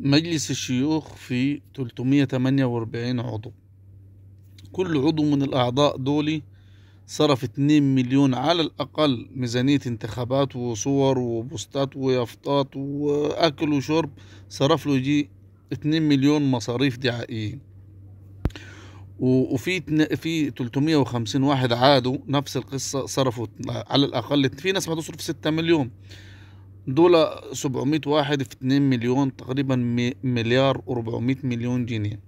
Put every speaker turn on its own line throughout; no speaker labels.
مجلس الشيوخ فيه 348 عضو. كل عضو من الأعضاء دولي صرف 2 مليون على الأقل ميزانية انتخابات وصور وبوستات ويافطات وأكل وشرب. صرف له يجي 2 مليون مصاريف دعائية. في 350 واحد عادوا نفس القصة، صرفوا على الأقل. في ناس هتصرف 6 مليون. دول 700 واحد في 2 مليون، تقريبا مليار و400 مليون جنيه.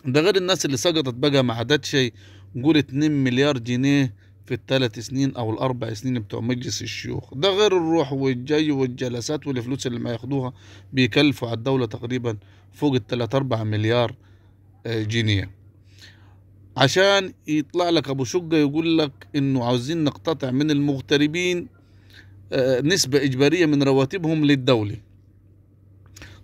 ده غير الناس اللي سقطت بقى ما عدت شيء. نقول 2 مليار جنيه في ال3 سنين أو ال4 سنين بتوع مجلس الشيوخ. ده غير الروح والجاي والجلسات والفلوس اللي ما ياخدوها، بيكلفوا على الدولة تقريبا فوق ال3-4 مليار جنيه. عشان يطلع لك أبو شقة يقول لك إنه عاوزين نقتطع من المغتربين نسبة إجبارية من رواتبهم للدولة.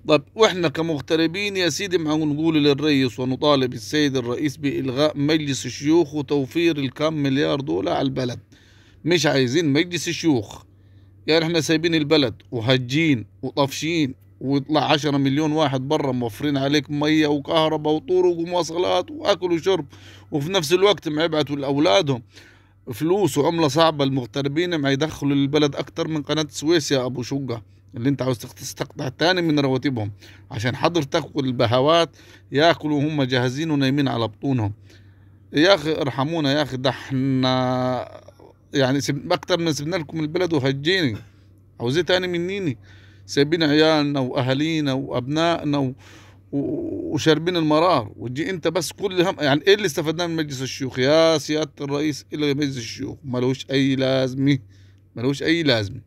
طب واحنا كمغتربين يا سيدي معقول نقول للرئيس ونطالب السيد الرئيس بإلغاء مجلس الشيوخ وتوفير الكام مليار دولار على البلد؟ مش عايزين مجلس الشيوخ. يعني احنا سايبين البلد وهجين وطفشين، ويطلع 10 مليون واحد برا موفرين عليك مية وكهرباء وطرق ومواصلات وأكل وشرب، وفي نفس الوقت ما يبعتوا لأولادهم فلوس وعملة صعبة. المغتربين ما يدخلوا للبلد أكتر من قناة السويس يا أبو شقة، اللي أنت عاوز تستقطع تاني من رواتبهم عشان حضرتك والبهوات ياكلوا وهم جاهزين ونايمين على بطونهم. يا أخي ارحمونا يا أخي، ده احنا يعني أكتر من سيبنا لكم البلد وهجيني، عاوزين تاني منيني؟ سايبين عيالنا وأهالينا وأبنائنا وشاربين المرار، وتجي انت بس كل هم. يعني ايه اللي استفدناه من مجلس الشيوخ يا سيادة الرئيس؟ الغي مجلس الشيوخ، ملوش اي لازمة، ملوش اي لازمة.